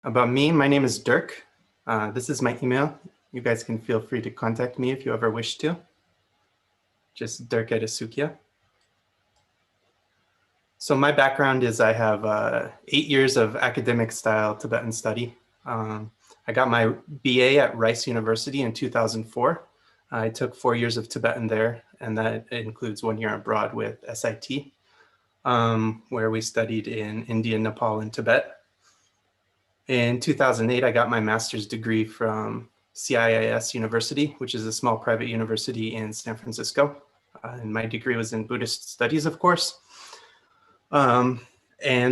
About me, my name is Dirk. This is my email. You guys can feel free to contact me if you ever wish to. Just Dirk at Asukia. So my background is I have 8 years of academic style Tibetan study. I got my BA at Rice University in 2004. I took 4 years of Tibetan there, and that includes 1 year abroad with SIT, where we studied in India, Nepal, and Tibet. In 2008, I got my master's degree from CIIS University, which is a small private university in San Francisco. And my degree was in Buddhist studies, of course. And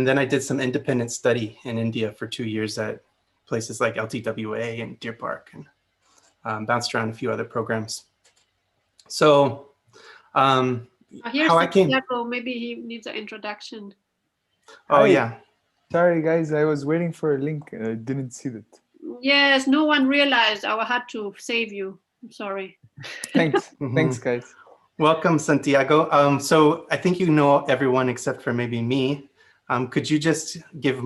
then I did some independent study in India for 2 years at places like LTWA and Deer Park, and bounced around a few other programs. So here's how I came. Santiago. Maybe he needs an introduction. Oh, Hi. yeah. Sorry, guys. I was waiting for a link. I didn't see that. Yes, no one realized I had to save you. I'm sorry. Thanks. Thanks, guys. Welcome, Santiago. So I think you know everyone except for maybe me. Could you just give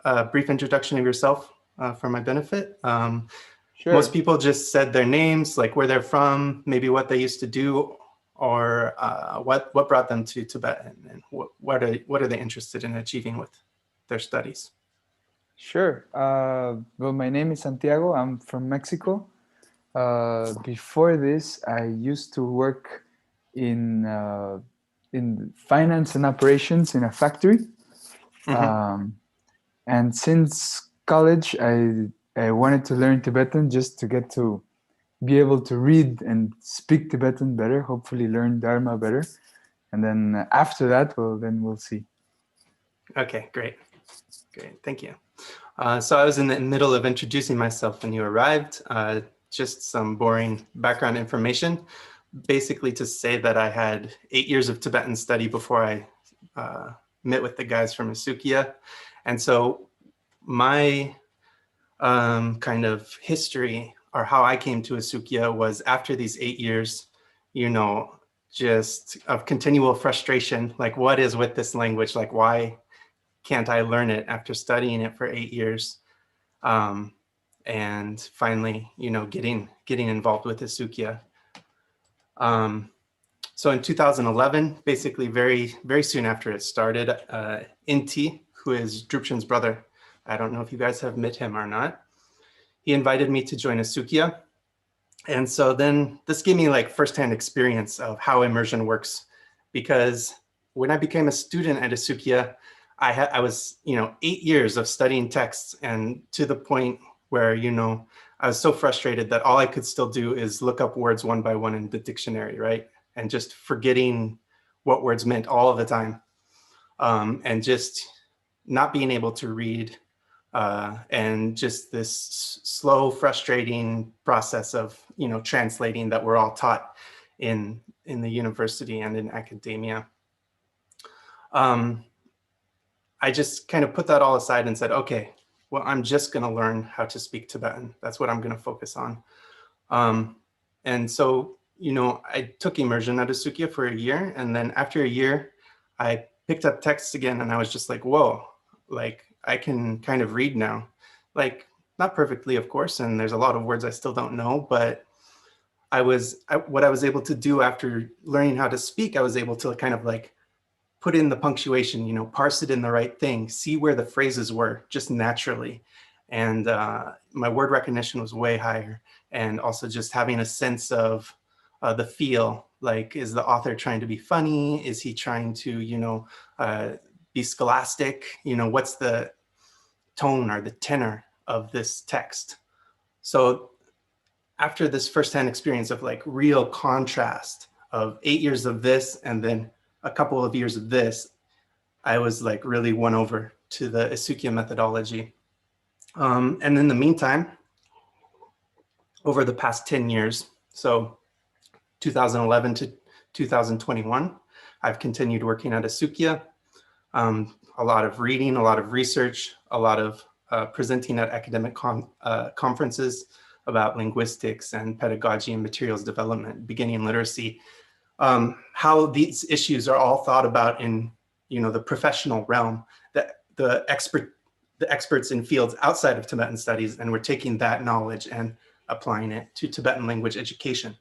a brief introduction of yourself for my benefit? Sure. Most people just said their names, like where they're from, maybe what they used to do, or what brought them to Tibet, and what are they interested in achieving with their studies? Sure. Well, my name is Santiago. I'm from Mexico. Before this, I used to work in finance and operations in a factory. And since college, I wanted to learn Tibetan just to get to be able to read and speak Tibetan better, hopefully learn Dharma better. And then after that, well, then we'll see. Okay, great. Great, thank you. So I was in the middle of introducing myself when you arrived. Just some boring background information, basically to say that I had 8 years of Tibetan study before I met with the guys from Asukia. And so my kind of history, or how I came to Asukia, was after these 8 years, just of continual frustration, like what is with this language? Like, why can't I learn it after studying it for 8 years? And finally, getting involved with Asukia. So in 2011, basically very, very soon after it started, Inti, who is Drupchen's brother, I don't know if you guys have met him or not, he invited me to join Asukia. And so then this gave me like firsthand experience of how immersion works, because when I became a student at Asukia, I was 8 years of studying texts, and to the point where, I was so frustrated that all I could still do is look up words one by one in the dictionary, right? And just forgetting what words meant all of the time. And just not being able to read, and just this slow, frustrating process of, translating that we're all taught in the university and in academia. I just kind of put that all aside and said, okay, well, I'm just going to learn how to speak Tibetan. That's what I'm going to focus on. And so, I took immersion at Asukia for a year. And then after a year, I picked up texts again, and I was just like, whoa, like I can kind of read now. Like, not perfectly, of course. And there's a lot of words I still don't know, but what I was able to do after learning how to speak, I was able to kind of like put in the punctuation, parse it in the right thing, see where the phrases were just naturally. And my word recognition was way higher. And also just having a sense of the feel, like, is the author trying to be funny? Is he trying to, be scholastic? What's the tone or the tenor of this text? So after this firsthand experience of like real contrast of 8 years of this and then a couple of years of this, I was like really won over to the Asukia methodology. And in the meantime, over the past 10 years, so 2011 to 2021, I've continued working at Asukia. A lot of reading, a lot of research, a lot of presenting at academic conferences about linguistics and pedagogy and materials development, beginning literacy. How these issues are all thought about in, the professional realm, that the the experts in fields outside of Tibetan studies, and we're taking that knowledge and applying it to Tibetan language education.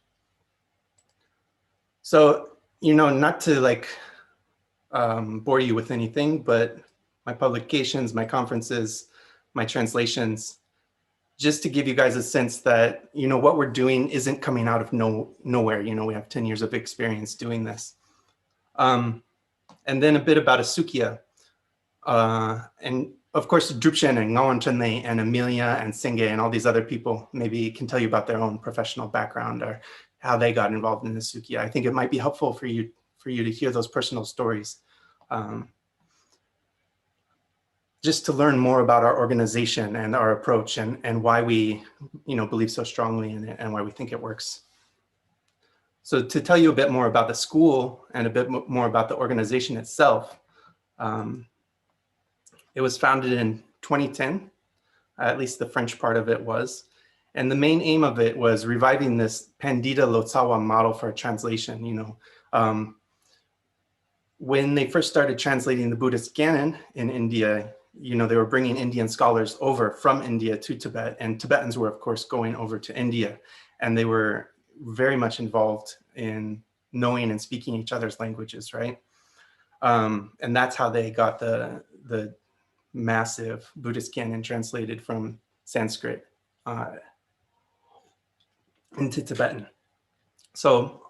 So, you know, not to like bore you with anything, but my publications, my conferences, my translations, just to give you guys a sense that, you know, what we're doing isn't coming out of nowhere. You know, we have 10 years of experience doing this. And then a bit about Asukia. And of course, Drupchen and Ngawan Chenlei and Amelia and Senge and all these other people maybe can tell you about their own professional background or how they got involved in Asukia. I think it might be helpful for you to hear those personal stories. Just to learn more about our organization and our approach and why we, you know, believe so strongly in it and why we think it works. So to tell you a bit more about the school and a bit more about the organization itself, it was founded in 2010, at least the French part of it was. And the main aim of it was reviving this Pandita Lotsawa model for translation. You know, when they first started translating the Buddhist canon in India, you know, they were bringing Indian scholars over from India to Tibet, and Tibetans were, of course, going over to India, and they were very much involved in knowing and speaking each other's languages, right? And that's how they got the massive Buddhist canon translated from Sanskrit into Tibetan. So,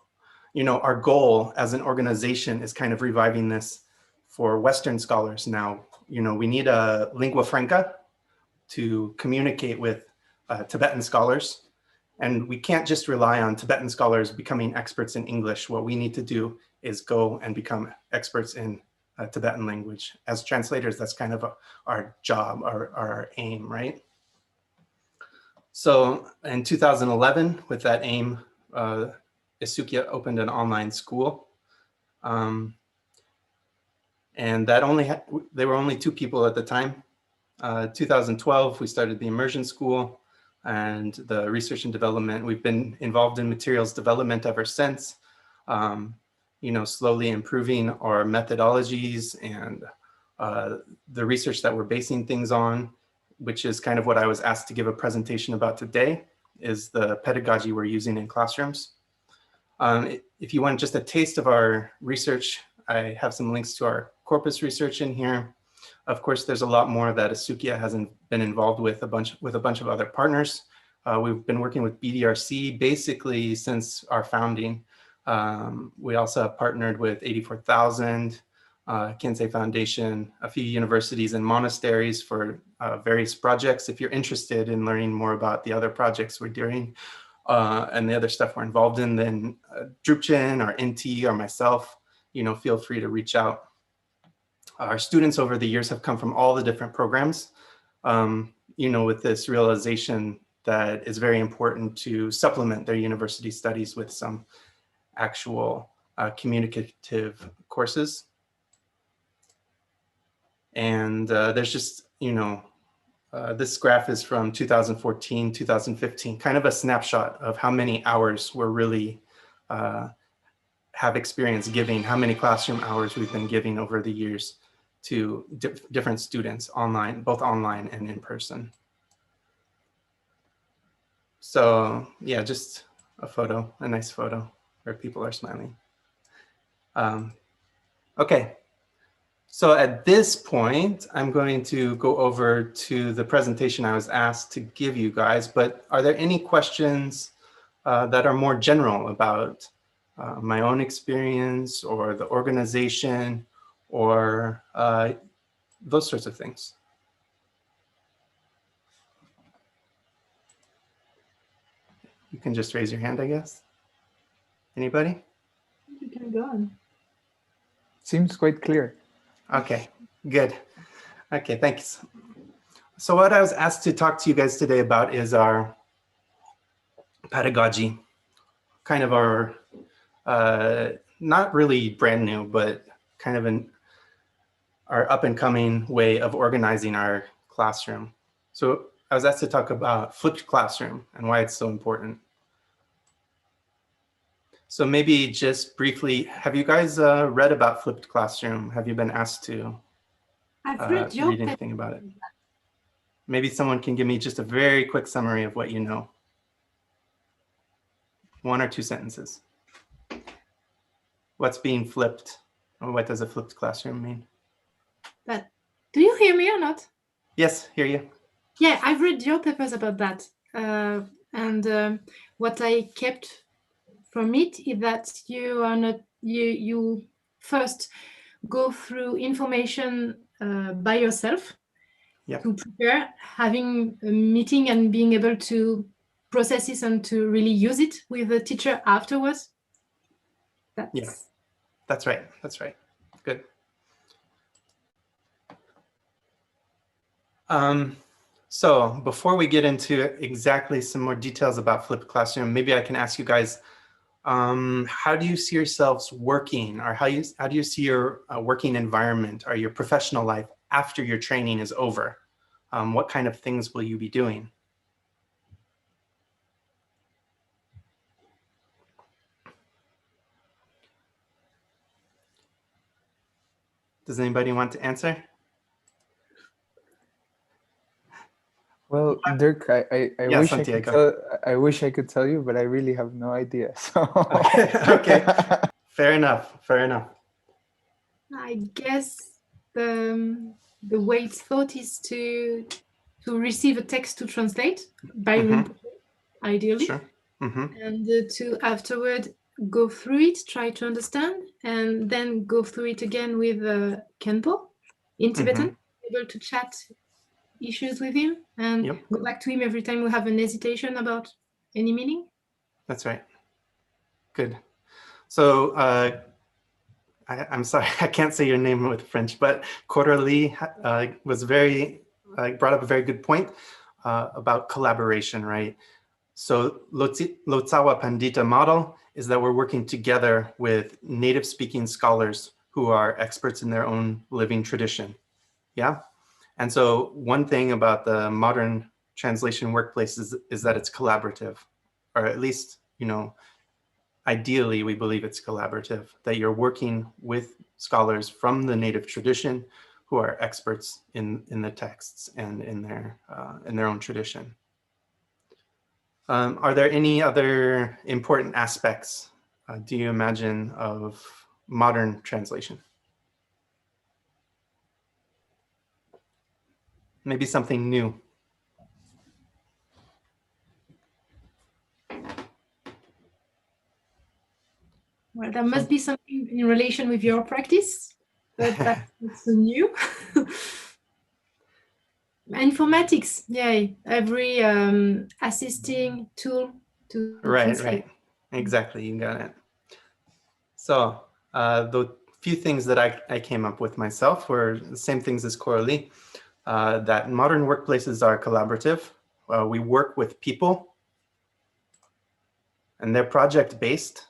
you know, our goal as an organization is kind of reviving this for Western scholars now. You know, we need a lingua franca to communicate with Tibetan scholars. And we can't just rely on Tibetan scholars becoming experts in English. What we need to do is go and become experts in Tibetan language. As translators, that's kind of our job, our aim, right? So in 2011, with that aim, Isukia opened an online school. And that there were only 2 people at the time. 2012, we started the immersion school and the research and development. We've been involved in materials development ever since, you know, slowly improving our methodologies and the research that we're basing things on, which is kind of what I was asked to give a presentation about today, is the pedagogy we're using in classrooms. If you want just a taste of our research, I have some links to our corpus research in here. Of course, there's a lot more that Asukia hasn't been involved with a bunch of other partners. We've been working with BDRC basically since our founding. We also have partnered with 84,000, Kensei Foundation, a few universities and monasteries for various projects. If you're interested in learning more about the other projects we're doing and the other stuff we're involved in, then Drupchen or NT or myself, you know, feel free to reach out. Our students over the years have come from all the different programs, you know, with this realization that it's very important to supplement their university studies with some actual communicative courses. And there's just, you know, this graph is from 2014, 2015, kind of a snapshot of how many hours we're really have experience giving, how many classroom hours we've been giving over the years to different students online, both online and in person. So yeah, just a photo, a nice photo where people are smiling. Okay, so at this point, I'm going to go over to the presentation I was asked to give you guys, but are there any questions that are more general about my own experience or the organization or those sorts of things? You can just raise your hand, I guess. Anybody? You can go on. Seems quite clear. Okay, good. Okay, thanks. So what I was asked to talk to you guys today about is our pedagogy, kind of our, not really brand new, but kind of our up and coming way of organizing our classroom. So I was asked to talk about flipped classroom and why it's so important. So maybe just briefly, have you guys read about flipped classroom? Have you been asked to I've read read anything about it? Maybe someone can give me just a very quick summary of what you know. 1 or 2 sentences. What's being flipped? Or what does a flipped classroom mean? But do you hear me or not? Yes, hear you. Yeah, I've read your papers about that. What I kept from it is that you are not, you first go through information by yourself Yep. to prepare, having a meeting and being able to process it and to really use it with the teacher afterwards. Yeah, that's right. That's right. Good. So before we get into exactly some more details about flipped classroom, maybe I can ask you guys, how do you see yourselves working, or how do you see your working environment or your professional life after your training is over? What kind of things will you be doing? Does anybody want to answer? Well, Dirk, I Yeah, wish Santiago. I wish I could tell you, but I really have no idea. So Okay. Fair enough. Fair enough. I guess the way it's thought is to receive a text to translate by ideally, Sure. and to afterward go through it, try to understand, and then go through it again with Kenpo in Tibetan, able to chat issues with him and go back to him every time we have an hesitation about any meaning. That's right. Good. So I'm sorry, I can't say your name with French, but Coralie was brought up a very good point about collaboration, right? So Lotsawa Pandita model is that we're working together with native speaking scholars who are experts in their own living tradition. Yeah. And so one thing about the modern translation workplace is that it's collaborative, or at least, ideally, we believe it's collaborative, that you're working with scholars from the native tradition who are experts in the texts and in their own tradition. Are there any other important aspects, do you imagine, of modern translation? Maybe something new. Well, there must be something in relation with your practice, but that's new. Informatics, yeah, every assisting tool to translate. Right, exactly, you got it. So the few things that I came up with myself were the same things as Coralie, that modern workplaces are collaborative. We work with people and they're project-based.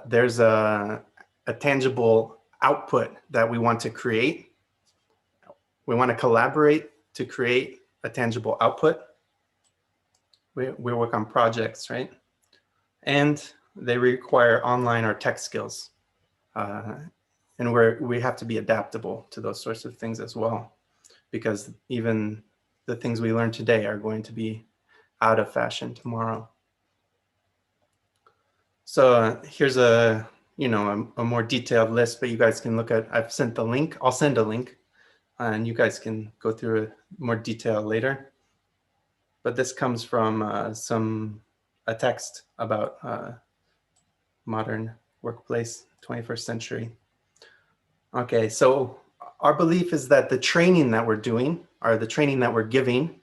There's a tangible output that we want to create. We want to collaborate to create a tangible output. We work on projects, right? And they require online or tech skills. And we have to be adaptable to those sorts of things as well, because even the things we learn today are going to be out of fashion tomorrow. So here's a more detailed list, but you guys can look at, I've sent the link. I'll send a link and you guys can go through more detail later. But this comes from a text about modern workplace, 21st century. Okay, so our belief is that the training that we're doing, or the training that we're giving,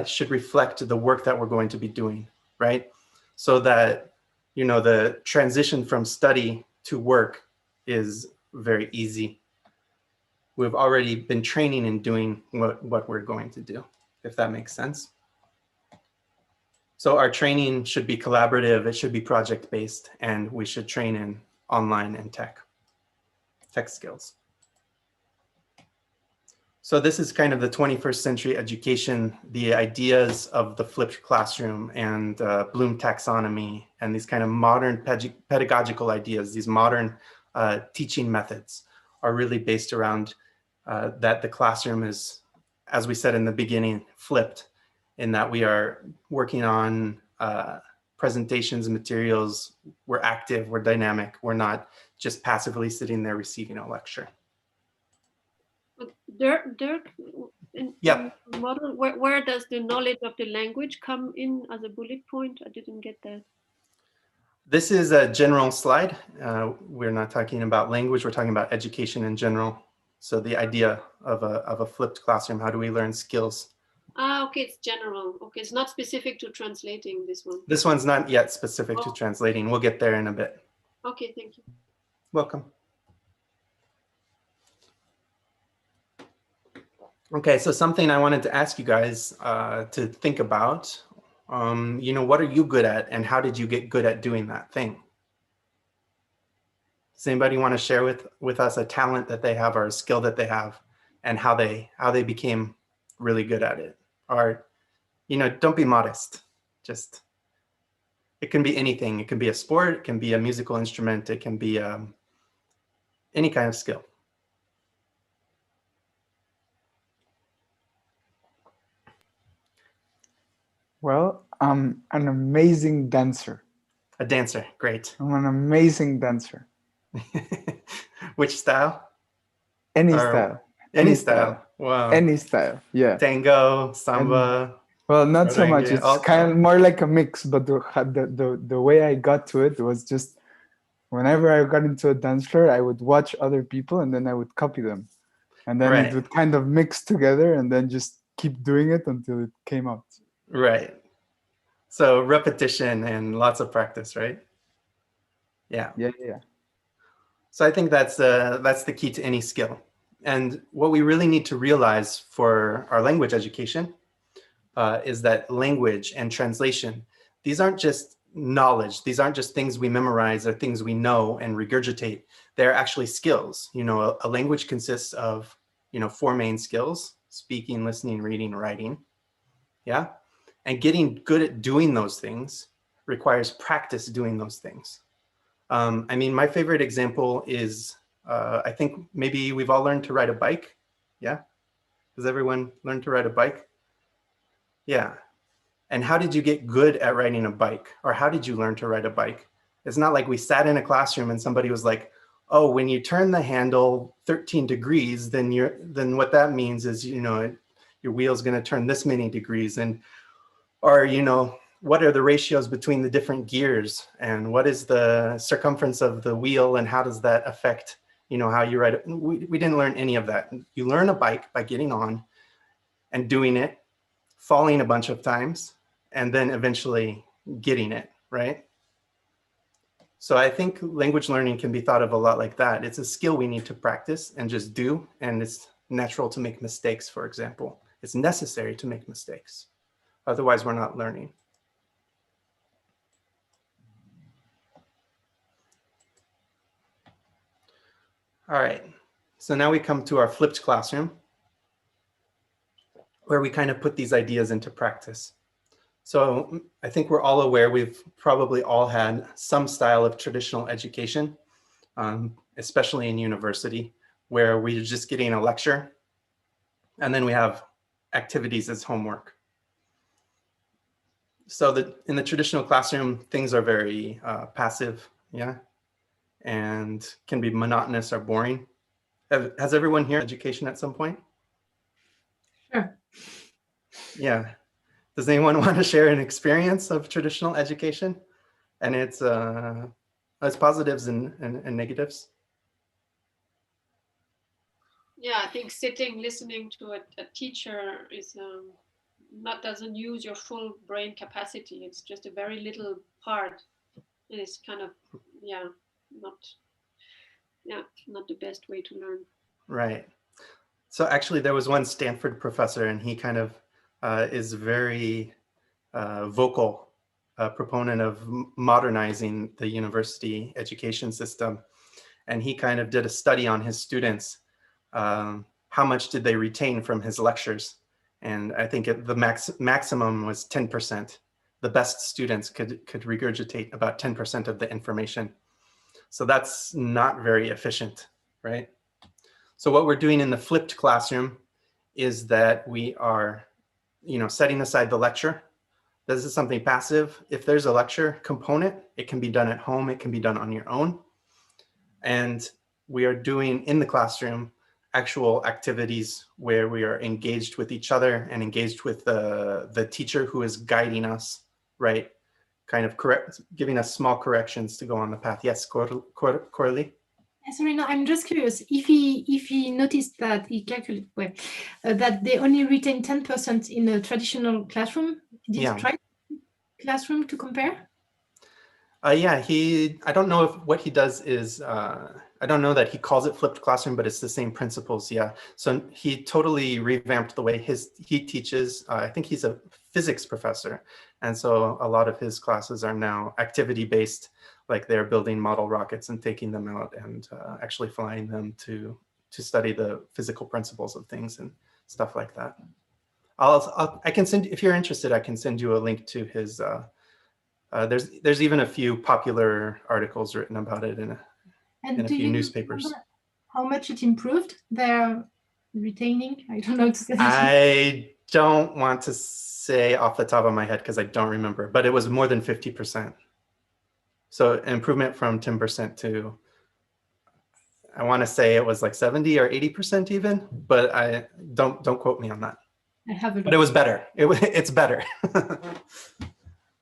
should reflect the work that we're going to be doing, right? So that, the transition from study to work is very easy. We've already been training and doing what we're going to do, if that makes sense. So our training should be collaborative, it should be project-based, and we should train in online and tech skills. So this is kind of the 21st century education, the ideas of the flipped classroom and Bloom taxonomy and these kind of modern pedagogical ideas, these modern teaching methods are really based around that the classroom is as we said in the beginning, flipped, in that we are working on presentations and materials. We're active, we're dynamic, we're not just passively sitting there receiving a lecture. Dirk, Yeah. model, where does the knowledge of the language come in as a bullet point? I didn't get that. This is a general slide. We're not talking about language, we're talking about education in general. So the idea of a flipped classroom, how do we learn skills? Ah, okay, it's general. Okay, it's not specific to translating, this one. This one's not yet specific to translating. We'll get there in a bit. Okay, thank you. Welcome. Okay, so something I wanted to ask you guys to think about, you know, what are you good at and how did you get good at doing that thing? Does anybody want to share with us a talent that they have or a skill that they have and how they became really good at it? Or, you know, don't be modest. Just, it can be anything. It can be a sport, it can be a musical instrument, it can be any kind of skill. Well, I'm an amazing dancer. A dancer, great. I'm an amazing dancer. Which style? Any Or style. Any style. Wow. Any style. Yeah. Tango, samba. Well, not so much. merengue, It's all- kind of more like a mix, but the way I got to it was just whenever I got into a dance floor, I would watch other people and then I would copy them. And then Right. it would kind of mix together and then just keep doing it until it came out. Right. So repetition and lots of practice, right? Yeah. Yeah. So I think that's the key to any skill. And what we really need to realize for our language education is that language and translation, these aren't just knowledge. These aren't just things we memorize or things we know and regurgitate. They're actually skills. You know, a language consists of, you know, 4 main skills: speaking, listening, reading, writing. Yeah. And getting good at doing those things requires practice doing those things. I mean, my favorite example is, I think maybe we've all learned to ride a bike. Yeah. Has everyone learned to ride a bike? Yeah. And how did you get good at riding a bike? Or how did you learn to ride a bike? It's not like we sat in a classroom and somebody was like, oh, when you turn the handle 13 degrees, then what that means is, you know, your wheel's going to turn this many degrees. And, or, you know, what are the ratios between the different gears and what is the circumference of the wheel and how does that affect, you know, how you ride it? We didn't learn any of that. You learn a bike by getting on and doing it, falling a bunch of times, and then eventually getting it, right? So I think language learning can be thought of a lot like that. It's a skill we need to practice and just do, and it's natural to make mistakes, for example. It's necessary to make mistakes. Otherwise, we're not learning. All right, so now we come to our flipped classroom, where we kind of put these ideas into practice. So I think we're all aware, we've probably all had some style of traditional education, especially in university, where we're just getting a lecture, and then we have activities as homework. So in the traditional classroom, things are very passive, yeah, and can be monotonous or boring. Has everyone here education at some point? Sure. Yeah. Does anyone want to share an experience of traditional education and its positives and negatives? Yeah, I think sitting, listening to a teacher is doesn't use your full brain capacity. It's just a very little part. And it's kind of, not the best way to learn. Right. So actually there was one Stanford professor and he kind of is very vocal proponent of modernizing the university education system. And he kind of did a study on his students. How much did they retain from his lectures? And I think the maximum was 10%. The best students could regurgitate about 10% of the information. So that's not very efficient, right? So what we're doing in the flipped classroom is that we are, setting aside the lecture. This is something passive. If there's a lecture component, it can be done at home. It can be done on your own. And we are doing in the classroom actual activities where we are engaged with each other and engaged with the teacher who is guiding us, right? Kind of giving us small corrections to go on the path. Yes, Coralie? Sorry, no, I'm just curious. If he noticed that he calculated that they only retain 10% in a traditional classroom, did you try classroom to compare? Yeah, I don't know if what he does is, I don't know that he calls it flipped classroom, but it's the same principles. Yeah. So he totally revamped the way he teaches. I think he's a physics professor. And so a lot of his classes are now activity based, like they're building model rockets and taking them out and actually flying them to study the physical principles of things and stuff like that. I can send, if you're interested, I can send you a link to his, there's even a few popular articles written about it in a few newspapers. How much it improved their retaining? I don't know. I don't want to say off the top of my head because I don't remember, but it was more than 50%. So improvement from 10% to, I want to say it was like 70 or 80% even, but I don't quote me on that. I have but it was better. It's better.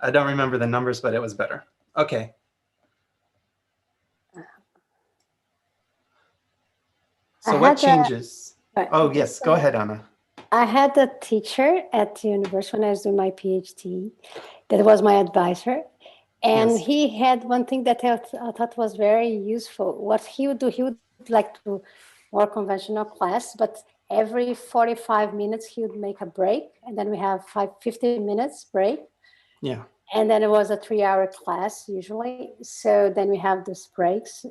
I don't remember the numbers, but it was better. Okay. So what changes? Oh, yes. Go ahead, Anna. I had a teacher at the university when I was doing my PhD that was my advisor. And he had one thing that I thought was very useful. What he would do, he would like to more conventional class, but every 45 minutes he would make a break. And then we have 15 minutes break. Yeah. And then it was a 3-hour class usually. So then we have these breaks.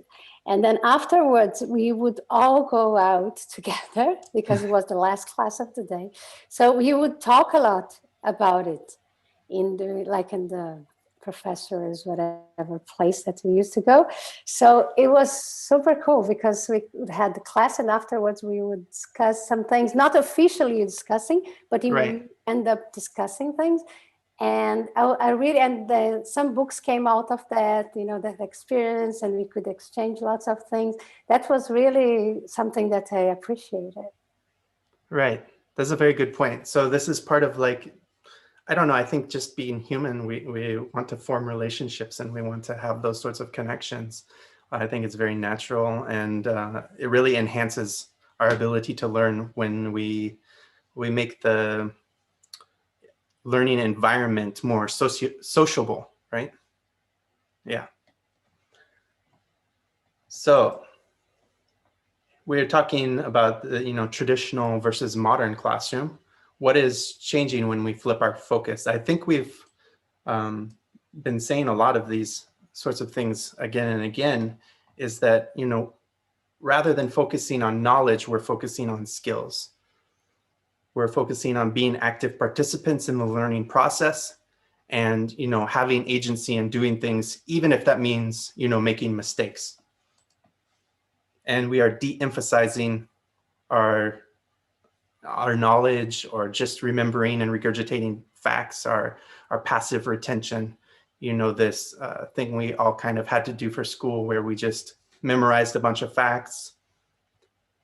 And then afterwards, we would all go out together because it was the last class of the day. So we would talk a lot about it in the professors, whatever place that we used to go. So it was super cool because we had the class and afterwards we would discuss some things, not officially discussing, but we would end up discussing things. And I really, and some books came out of that, that experience, and we could exchange lots of things. That was really something that I appreciated. Right. That's a very good point. So this is part of I don't know, I think just being human, we want to form relationships and we want to have those sorts of connections. I think it's very natural and it really enhances our ability to learn when we make the learning environment more sociable, right? Yeah. So we're talking about the traditional versus modern classroom. What is changing when we flip our focus? I think we've been saying a lot of these sorts of things again and again, is that rather than focusing on knowledge, we're focusing on skills. We're focusing on being active participants in the learning process and, having agency and doing things, even if that means, making mistakes. And we are de-emphasizing our knowledge or just remembering and regurgitating facts, our passive retention, this thing we all kind of had to do for school where we just memorized a bunch of facts,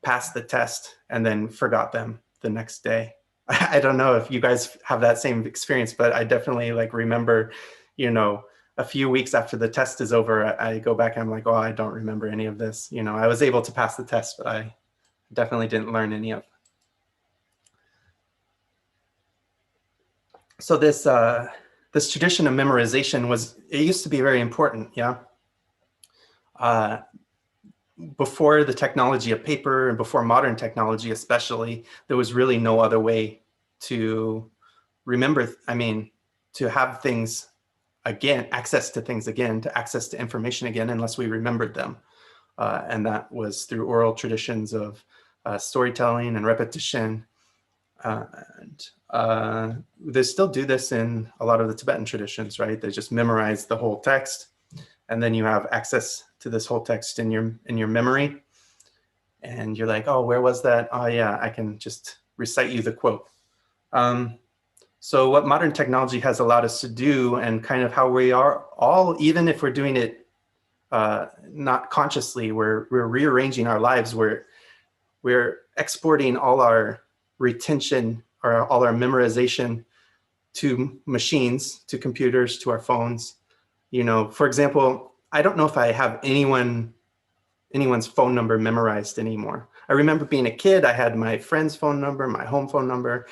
passed the test, and then forgot them the next day. I don't know if you guys have that same experience, but I definitely remember, a few weeks after the test is over, I go back and I'm like, oh, I don't remember any of this. I was able to pass the test, but I definitely didn't learn any of it. So this tradition of memorization it used to be very important, yeah. Before the technology of paper and before modern technology especially, there was really no other way to remember, to have things again, access to things again, to access to information again, unless we remembered them. And that was through oral traditions of storytelling and repetition. They still do this in a lot of the Tibetan traditions, right? They just memorize the whole text, and then you have access to this whole text in your memory, and you're like, oh, where was that? Oh yeah, I can just recite you the quote. So what modern technology has allowed us to do, and kind of how we are all, even if we're doing it not consciously, we're rearranging our lives, we're exporting all our retention or all our memorization to machines, to computers, to our phones. You know, for example, I don't know if I have anyone's phone number memorized anymore. I remember being a kid, I had my friend's phone number, my home phone number,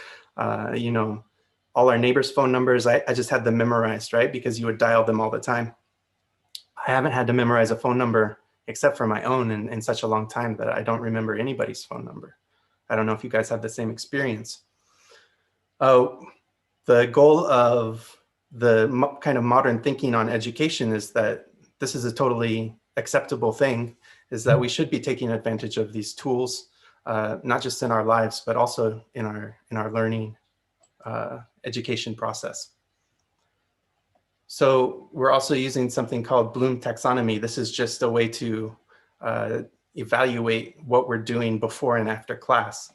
you know, all our neighbors' phone numbers. I just had them memorized, right? Because you would dial them all the time. I haven't had to memorize a phone number except for my own in such a long time that I don't remember anybody's phone number. I don't know if you guys have the same experience. Oh, the goal of the kind of modern thinking on education is that this is a totally acceptable thing, is that we should be taking advantage of these tools, not just in our lives, but also in our learning education process. So we're also using something called Bloom Taxonomy. This is just a way to evaluate what we're doing before and after class.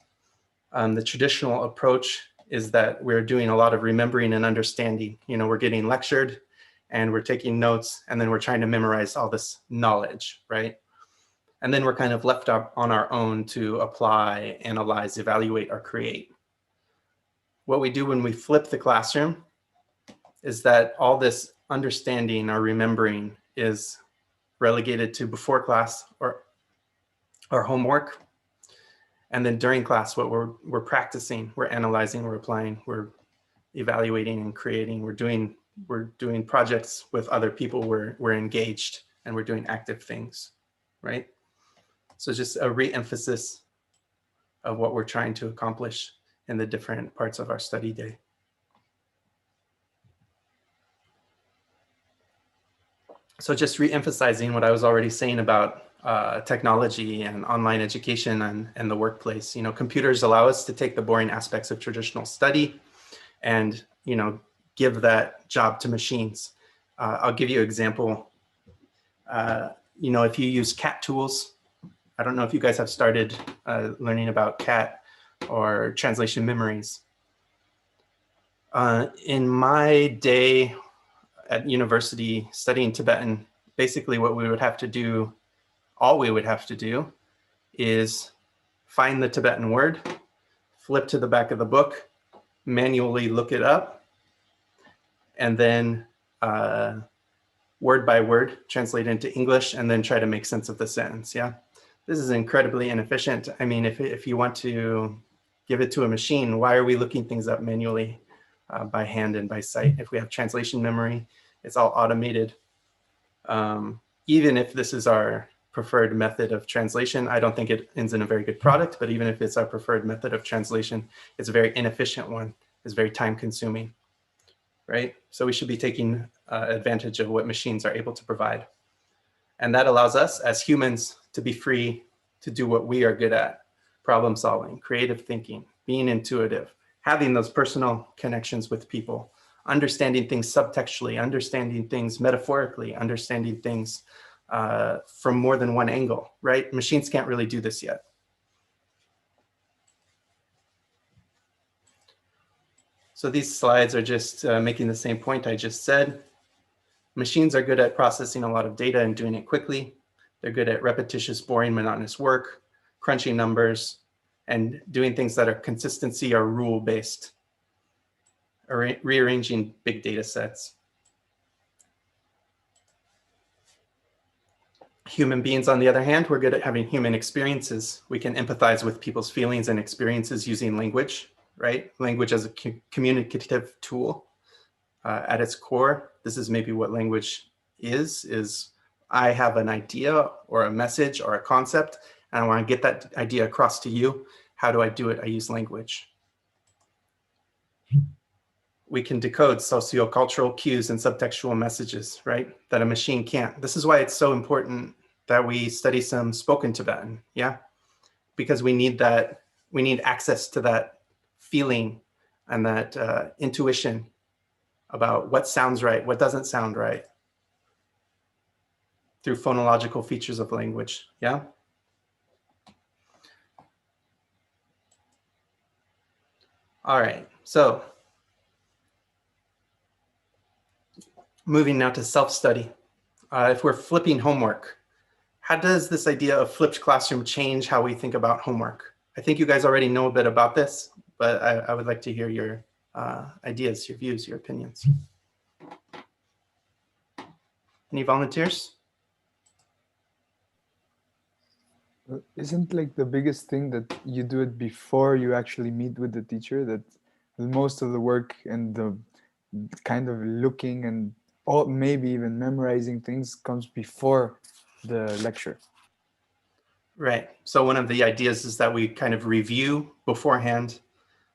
The traditional approach is that we're doing a lot of remembering and understanding. You know, we're getting lectured and we're taking notes, and then we're trying to memorize all this knowledge, right? And then we're kind of left up on our own to apply, analyze, evaluate, or create. What we do when we flip the classroom is that all this understanding or remembering is relegated to before class or homework. And then during class, what we're practicing, we're analyzing, we're applying, we're evaluating and creating, we're doing projects with other people, we're engaged, and we're doing active things, right? So just a re-emphasis of what we're trying to accomplish in the different parts of our study day. So just re-emphasizing what I was already saying about technology and online education and the workplace. You know, computers allow us to take the boring aspects of traditional study and, you know, give that job to machines. I'll give you an example. You know, if you use CAT tools, I don't know if you guys have started learning about CAT or translation memories. In my day at university studying Tibetan, basically what we would have to do, all we would have to do is find the Tibetan word, flip to the back of the book, manually look it up, and then word by word translate into English, and then try to make sense of the sentence. Yeah, this is incredibly inefficient. I mean, if you want to give it to a machine, why are we looking things up manually by hand and by sight? If we have translation memory, it's all automated. Even if this is our preferred method of translation, I don't think it ends in a very good product, but even if it's our preferred method of translation, it's a very inefficient one. It's very time consuming, right? So we should be taking advantage of what machines are able to provide. And that allows us as humans to be free to do what we are good at: problem solving, creative thinking, being intuitive, having those personal connections with people, understanding things subtextually, understanding things metaphorically, understanding things from more than one angle, right? Machines can't really do this yet. So these slides are just making the same point I just said. Machines are good at processing a lot of data and doing it quickly. They're good at repetitious, boring, monotonous work, crunching numbers, and doing things that are consistency or rule-based, or rearranging big data sets. Human beings, on the other hand, we're good at having human experiences. We can empathize with people's feelings and experiences using language, right? Language as a communicative tool. At its core, this is maybe what language is I have an idea or a message or a concept, and I want to get that idea across to you. How do I do it? I use language. We can decode sociocultural cues and subtextual messages, right? That a machine can't. This is why it's so important that we study some spoken Tibetan, yeah? Because we need that, we need access to that feeling and that intuition about what sounds right, what doesn't sound right, through phonological features of language, yeah? All right, so moving now to self-study. If we're flipping homework, how does this idea of flipped classroom change how we think about homework? I think you guys already know a bit about this, but I would like to hear your ideas, your views, your opinions. Any volunteers? Isn't like the biggest thing that you do it before you actually meet with the teacher, that most of the work and the kind of looking and all, maybe even memorizing things comes before the lecture? Right. So one of the ideas is that we kind of review beforehand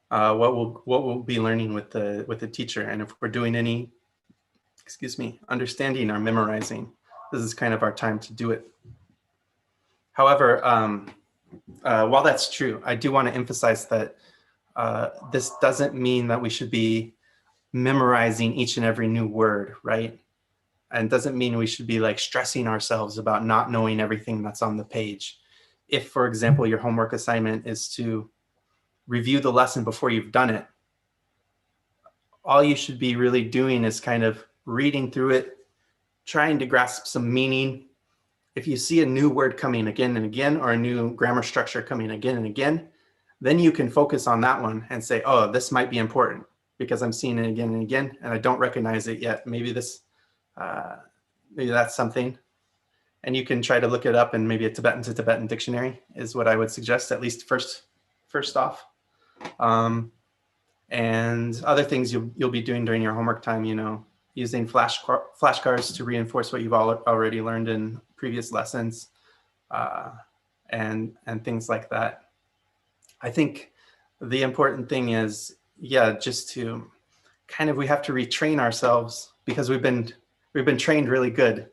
what we'll be learning with the teacher, and if we're doing any, understanding or memorizing, this is kind of our time to do it. However, while that's true, I do want to emphasize that this doesn't mean that we should be memorizing each and every new word, right? And doesn't mean we should be like stressing ourselves about not knowing everything that's on the page. If, for example, your homework assignment is to review the lesson before you've done it, all you should be really doing is kind of reading through it, trying to grasp some meaning. If you see a new word coming again and again, or a new grammar structure coming again and again, then you can focus on that one and say, oh, this might be important because I'm seeing it again and again, and I don't recognize it yet. Maybe this, maybe that's something. And you can try to look it up in maybe a Tibetan to Tibetan dictionary is what I would suggest, at least first off. And other things you'll be doing during your homework time, you know, using flashcards to reinforce what you've already learned in previous lessons, and things like that. I think the important thing is, yeah, just to kind of, we have to retrain ourselves, because we've been trained really good,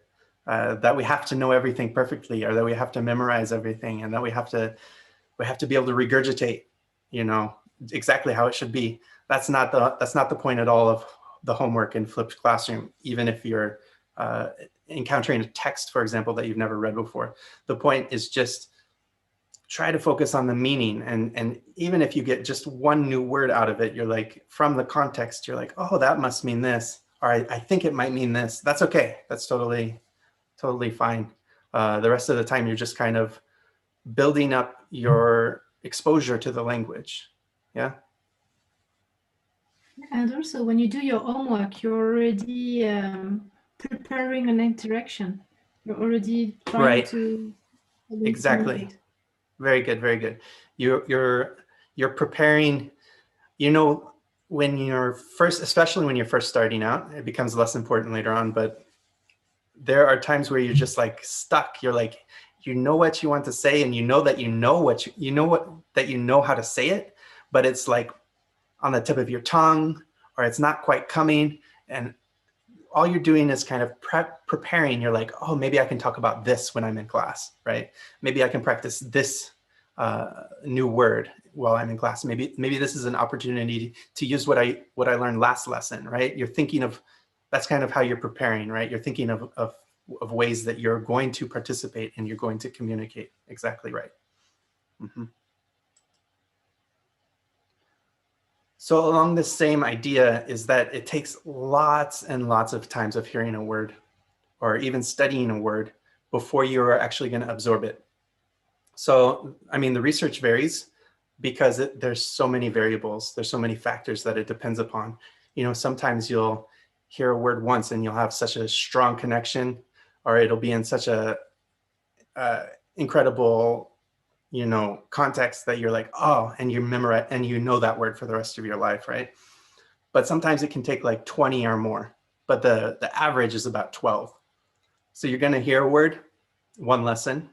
that we have to know everything perfectly, or that we have to memorize everything, and that we have to be able to regurgitate, you know, exactly how it should be. That's not the point at all of the homework in flipped classroom, even if you're encountering a text, for example, that you've never read before. The point is just try to focus on the meaning, and even if you get just one new word out of it, you're like, from the context, you're like, oh, that must mean this, or I think it might mean this. That's okay. That's totally fine. The rest of the time, you're just kind of building up your exposure to the language. Yeah. And also, when you do your homework, you're already preparing an interaction. You're already trying to exactly. Very good, very good. You're preparing. You know, when you're first, especially when you're first starting out, it becomes less important later on. But there are times where you're just like stuck. You're like, you know what you want to say, and you know that you know how to say it, but it's like on the tip of your tongue, or it's not quite coming, and all you're doing is kind of preparing. You're like, oh, maybe I can talk about this when I'm in class, right? Maybe I can practice this new word while I'm in class. Maybe this is an opportunity to use what I learned last lesson, right? You're thinking of, that's kind of how you're preparing, right? You're thinking of ways that you're going to participate and you're going to communicate. Exactly right. Mm-hmm. So along this same idea is that it takes lots and lots of times of hearing a word, or even studying a word, before you're actually going to absorb it. So, I mean, the research varies because there's so many variables. There's so many factors that it depends upon. You know, sometimes you'll hear a word once and you'll have such a strong connection, or it'll be in such a incredible, you know, context that you're like, oh, and you memorize and you know that word for the rest of your life, right? But sometimes it can take like 20 or more, but the average is about 12. So you're going to hear a word, one lesson,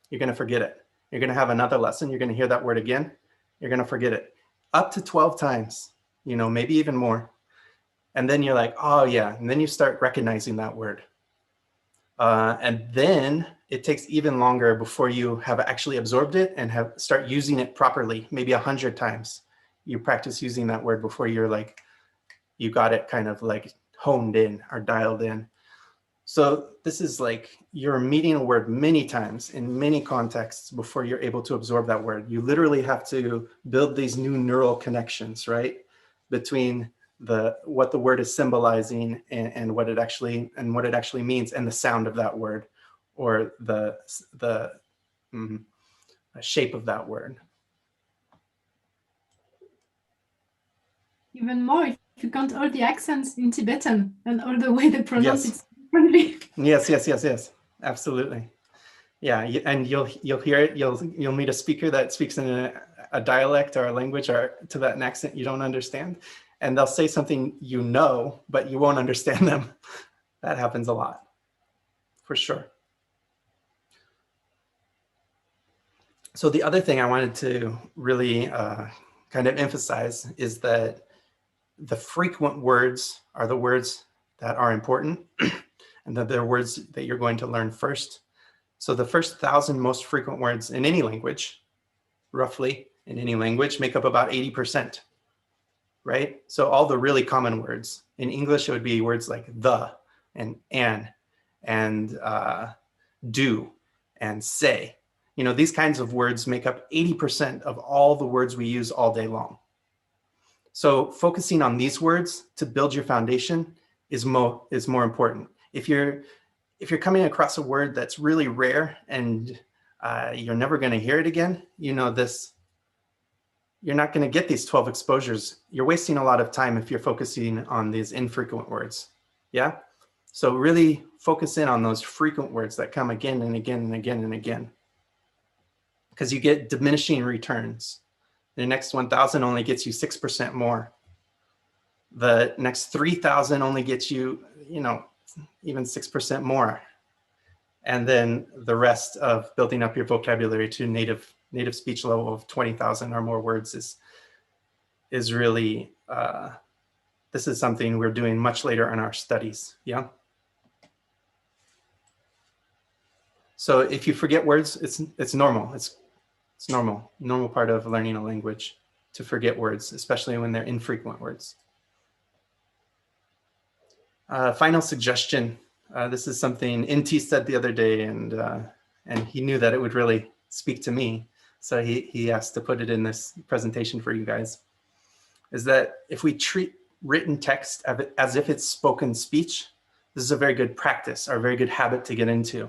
you're going to forget it. You're going to have another lesson, you're going to hear that word again, you're going to forget it. Up to 12 times, you know, maybe even more. And then you're like, oh yeah, and then you start recognizing that word. And then it takes even longer before you have actually absorbed it and start using it properly. Maybe 100 times you practice using that word before you're like, you got it kind of like honed in or dialed in. So this is like you're meeting a word many times in many contexts before you're able to absorb that word. You literally have to build these new neural connections, right? Between what the word is symbolizing and what it actually means, and the sound of that word, or the shape of that word. Even more if you count all the accents in Tibetan and all the way they pronounce it differently. Yes, absolutely. Yeah, and you'll hear it. You'll meet a speaker that speaks in a dialect or a language or to that accent you don't understand, and they'll say something you know, but you won't understand them. That happens a lot, for sure. So the other thing I wanted to really kind of emphasize is that the frequent words are the words that are important, and that they're words that you're going to learn first. So the first 1,000 most frequent words in any language, roughly in any language, make up about 80%, right? So all the really common words. In English, it would be words like the and an and do and say. You know, these kinds of words make up 80% of all the words we use all day long. So focusing on these words to build your foundation is more important. If you're coming across a word that's really rare and you're never going to hear it again, you know this. You're not going to get these 12 exposures. You're wasting a lot of time if you're focusing on these infrequent words. Yeah. So really focus in on those frequent words that come again and again and again and again, because you get diminishing returns. The next 1,000 only gets you 6% more. The next 3,000 only gets you, even 6% more. And then the rest of building up your vocabulary to native speech level of 20,000 or more words is really, this is something we're doing much later in our studies. Yeah. So if you forget words, it's normal. It's normal part of learning a language to forget words, especially when they're infrequent words. Final suggestion. This is something Inti said the other day, and he knew that it would really speak to me. So he asked to put it in this presentation for you guys, is that if we treat written text as if it's spoken speech, this is a very good practice or a very good habit to get into.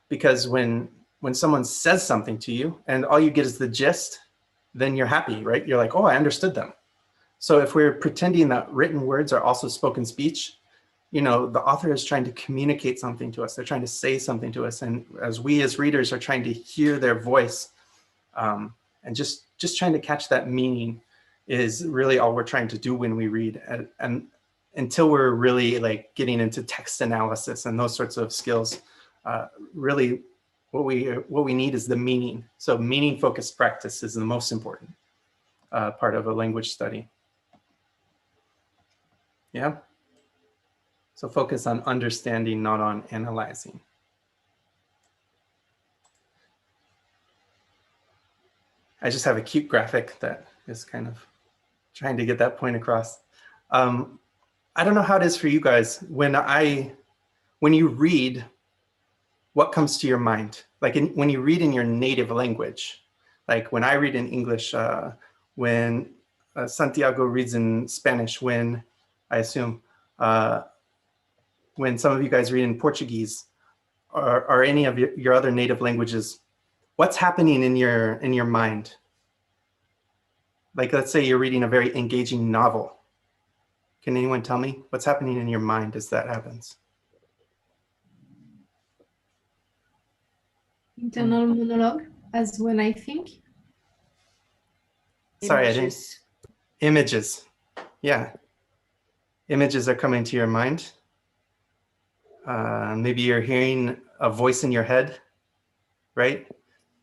Because when someone says something to you and all you get is the gist, then you're happy, right? You're like, oh, I understood them. So if we're pretending that written words are also spoken speech, the author is trying to communicate something to us. They're trying to say something to us. And as we as readers are trying to hear their voice and just trying to catch that meaning is really all we're trying to do when we read. And until we're really like getting into text analysis and those sorts of skills, really what we need is the meaning. So meaning focused practice is the most important part of a language study. Yeah. So focus on understanding, not on analyzing. I just have a cute graphic that is kind of trying to get that point across. I don't know how it is for you guys. When you read, what comes to your mind? Like when you read in your native language, like when I read in English, when Santiago reads in Spanish, when I assume, when some of you guys read in Portuguese or any of your other native languages, what's happening in your mind? Like, let's say you're reading a very engaging novel. Can anyone tell me what's happening in your mind as that happens? Internal monologue, as when I think. Sorry, I didn't. Images. Yeah. Images are coming to your mind. Maybe you're hearing a voice in your head, right?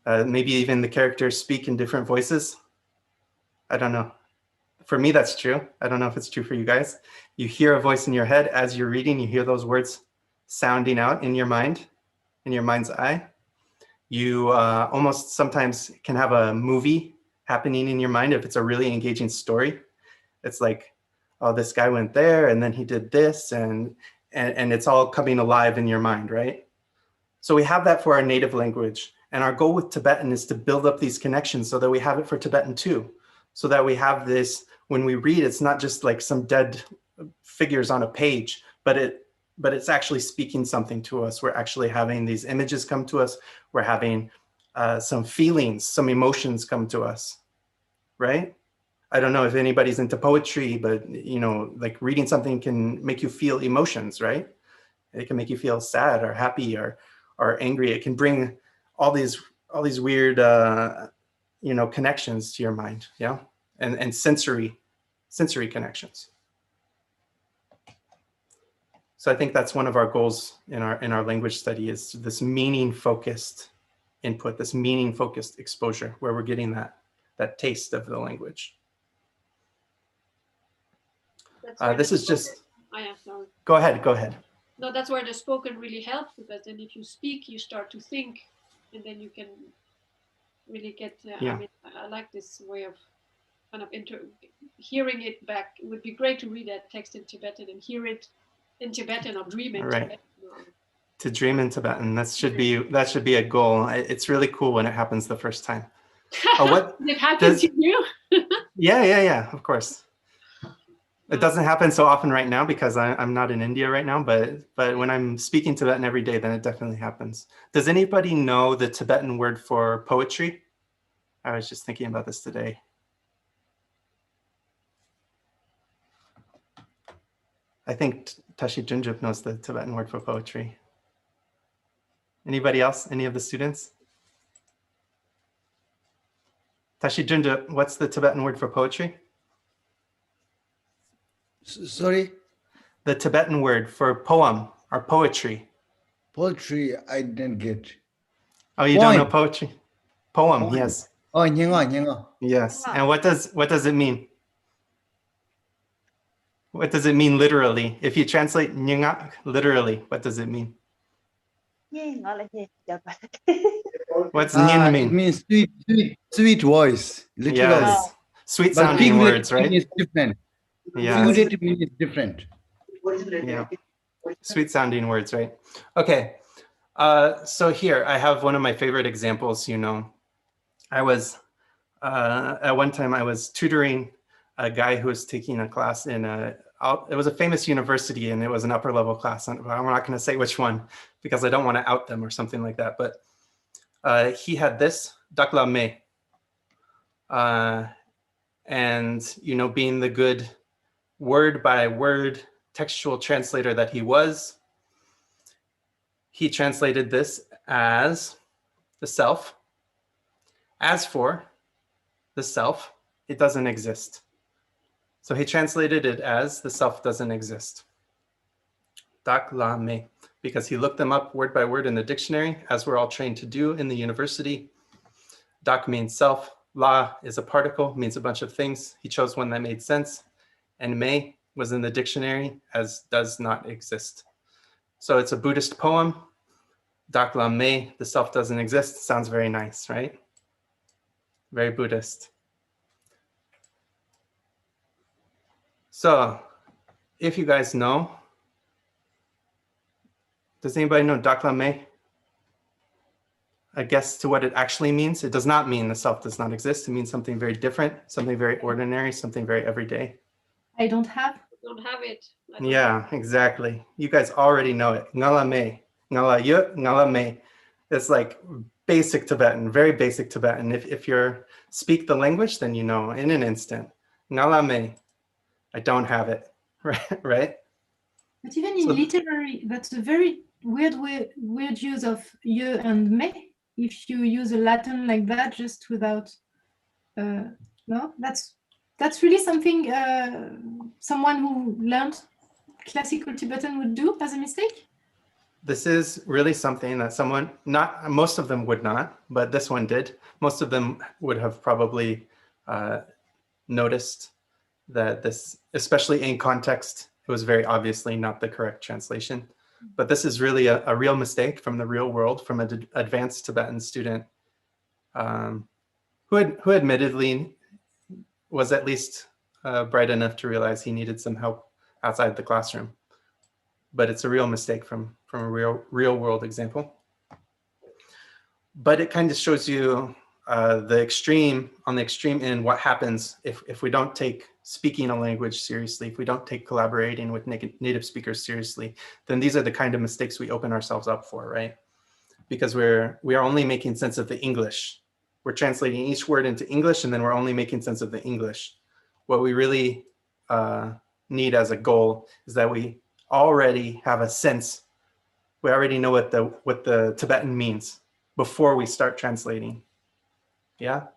Maybe even the characters speak in different voices. I don't know. For me, that's true. I don't know if it's true for you guys. You hear a voice in your head as you're reading, you hear those words sounding out in your mind, in your mind's eye. You almost sometimes can have a movie happening in your mind if it's a really engaging story. It's like, oh, this guy went there and then he did this and and it's all coming alive in your mind, right? So we have that for our native language. And our goal with Tibetan is to build up these connections so that we have it for Tibetan too. So that we have this, when we read, it's not just like some dead figures on a page, but it's actually speaking something to us. We're actually having these images come to us. We're having some feelings, some emotions come to us, right? I don't know if anybody's into poetry, but like reading something can make you feel emotions, right? It can make you feel sad or happy or angry. It can bring all these weird connections to your mind, yeah, and sensory connections. So I think that's one of our goals in our language study, is this meaning focused input, this meaning focused exposure, where we're getting that taste of the language. This is just. Oh, yeah, sorry. Go ahead. No, that's where the spoken really helps, because then if you speak, you start to think, and then you can really get. Yeah. I mean, I like this way of kind of hearing it back. It would be great to read that text in Tibetan and hear it in Tibetan or dream in Right. Tibetan. To dream in Tibetan, that should be a goal. It's really cool when it happens the first time. What it happened to you? Yeah, of course. It doesn't happen so often right now because I'm not in India right now, but when I'm speaking Tibetan every day, then it definitely happens. Does anybody know the Tibetan word for poetry? I was just thinking about this today. I think Tashi Junjup knows the Tibetan word for poetry. Anybody else? Any of the students? Tashi Junjup, what's the Tibetan word for poetry? Sorry? The Tibetan word for poem or poetry. Poetry, I didn't get. Oh, you don't know poetry? Poem, yes. Oh, nyinga. Yes. And what does it mean? What does it mean literally? If you translate nyinga literally, what does it mean? What's nyin mean? It means sweet voice. Literally. Yes. Sweet But sounding words, right? Is different. Yeah. Figurative meaning is different. Yeah. Sweet sounding words, right? Okay. So here I have one of my favorite examples. I was at one time I was tutoring a guy who was taking a class in it was a famous university, and it was an upper level class. I'm not going to say which one because I don't want to out them or something like that. But he had this Dakla Me, and being the good word by word textual translator that he was, he translated this as the self. As for the self, it doesn't exist. So he translated it as the self doesn't exist. Dak la me, because he looked them up word by word in the dictionary, as we're all trained to do in the university. Dak means self. La is a particle, means a bunch of things. He chose one that made sense. And me was in the dictionary as does not exist. So it's a Buddhist poem. Dak la me, the self doesn't exist. Sounds very nice, right? Very Buddhist. So if you guys know, does anybody know Dak la me? A guess to what it actually means? It does not mean the self does not exist. It means something very different, something very ordinary, something very everyday. I don't have it. Yeah, exactly. You guys already know it. Ngala me, ngala yu, ngala me. It's like basic Tibetan, very basic Tibetan. If you speak the language, then you know in an instant. Ngala me, I don't have it, right? But even in literary, that's a very weird use of je and me. If you use a Latin like that, just without, no, that's really something someone who learned classical Tibetan would do as a mistake. This is really something that most of them would not, but this one did. Most of them would have probably noticed that this, especially in context, it was very obviously not the correct translation. But this is really a real mistake from the real world, from an advanced Tibetan student who admittedly was at least bright enough to realize he needed some help outside the classroom. but it's a real mistake from a real world example. But it kind of shows you on the extreme end what happens if we don't take speaking a language seriously, if we don't take collaborating with native speakers seriously, then these are the kind of mistakes we open ourselves up for, right? Because we are only making sense of the English. We're translating each word into English, and then we're only making sense of the English. What we really need as a goal is that we already have a sense. We already know what the Tibetan means before we start translating. Yeah.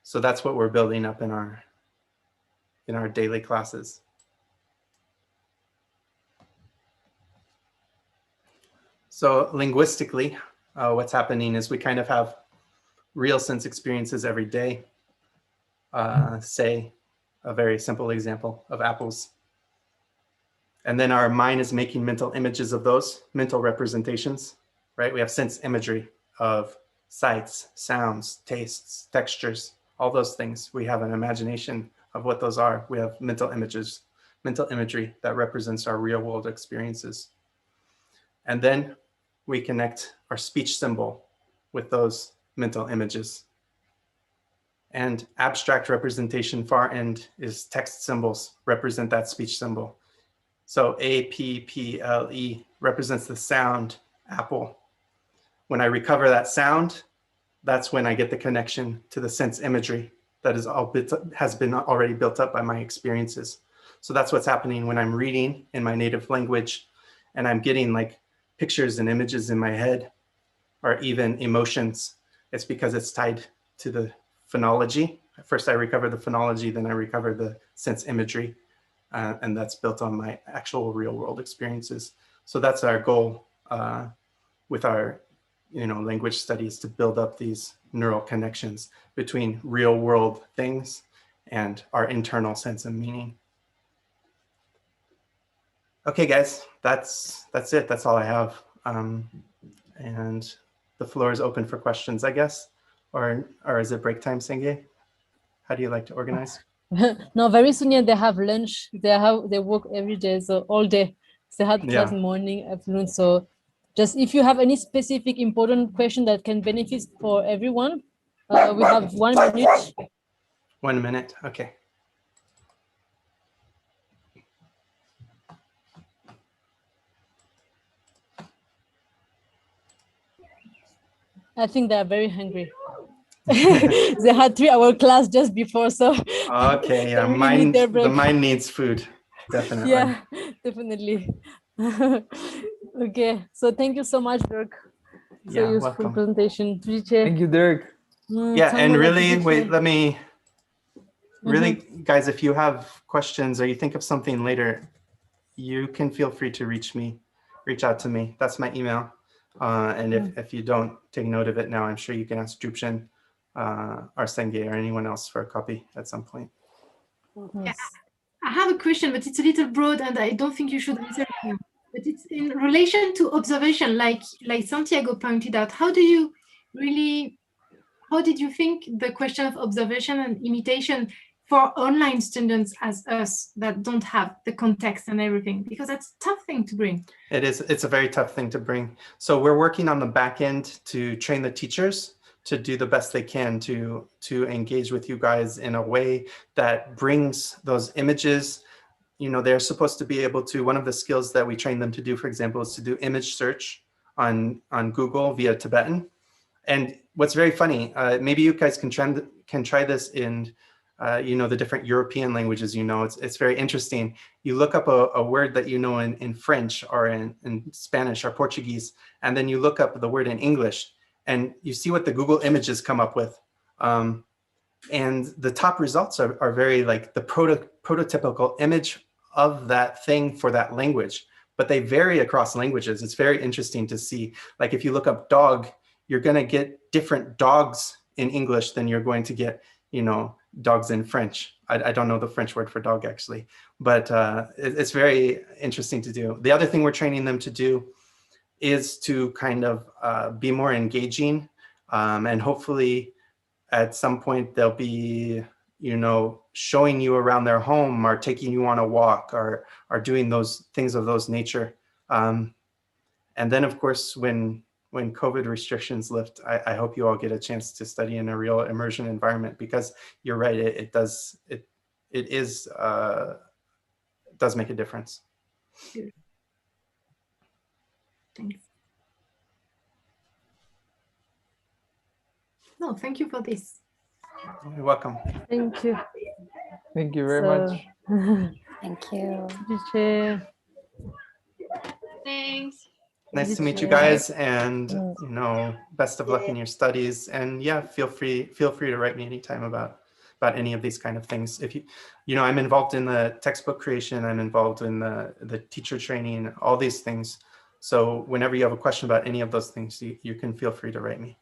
So that's what we're building up in our daily classes. So linguistically, what's happening is we kind of have real sense experiences every day. Say a very simple example of apples. And then our mind is making mental images of those, mental representations, right? We have sense imagery of sights, sounds, tastes, textures, all those things. We have an imagination of what those are. We have mental images, mental imagery that represents our real world experiences. And then we connect our speech symbol with those mental images. And abstract representation, far end, is text symbols represent that speech symbol. So APPLE represents the sound apple. When I recover that sound, that's when I get the connection to the sense imagery that has been already built up by my experiences. So that's what's happening when I'm reading in my native language and I'm getting like pictures and images in my head or even emotions. It's because it's tied to the phonology. First I recover the phonology, then I recover the sense imagery. And that's built on my actual real world experiences. So that's our goal with our language studies, to build up these neural connections between real world things and our internal sense and meaning. Okay, guys, that's it. That's all I have. And the floor is open for questions, I guess. Or is it break time, Senge? How do you like to organize? No, very soon they have lunch. They work every day, so all day. They had class morning, afternoon. So just if you have any specific important question that can benefit for everyone, we have 1 minute. 1 minute, okay. I think they are very hungry. They had 3-hour class just before, so okay, yeah, the mind needs food, definitely. Yeah, definitely. Okay, so thank you so much, Dirk. So yeah, useful welcome. presentation. Thank you, Dirk. Yeah, and really, wait, let me, guys, if you have questions or you think of something later, you can feel free to reach out to me. That's my email. And if you don't take note of it now, I'm sure you can ask Drupchen, or Senge, or anyone else for a copy at some point. Yes. I have a question, but it's a little broad and I don't think you should answer it now. But it's in relation to observation, like Santiago pointed out. How did you think the question of observation and imitation for online students as us that don't have the context and everything? Because that's a tough thing to bring. It is. It's a very tough thing to bring. So we're working on the back end to train the teachers to do the best they can to engage with you guys in a way that brings those images. They're supposed to be able to, one of the skills that we train them to do, for example, is to do image search on Google via Tibetan. And what's very funny, maybe you guys can try this in, the different European languages. It's very interesting. You look up a word that in French or in Spanish or Portuguese, and then you look up the word in English, and you see what the Google images come up with. And the top results are very like the prototypical image of that thing for that language, but they vary across languages. It's very interesting to see, like if you look up dog, you're going to get different dogs in English than you're going to get, dogs in French. I don't know the French word for dog actually, but it's very interesting to do. The other thing we're training them to do is to kind of be more engaging, and hopefully at some point they'll be, showing you around their home or taking you on a walk or doing those things of those nature. And then of course, when COVID restrictions lift, I hope you all get a chance to study in a real immersion environment, because you're right, it does make a difference. Thanks. No, thank you for this. You're welcome. Thank you. Thank you very much. Thank you. Teacher. Thanks. Nice to meet you guys, and best of luck in your studies. And yeah, feel free to write me anytime about any of these kind of things. If I'm involved in the textbook creation, I'm involved in the teacher training, all these things. So whenever you have a question about any of those things, you can feel free to write me.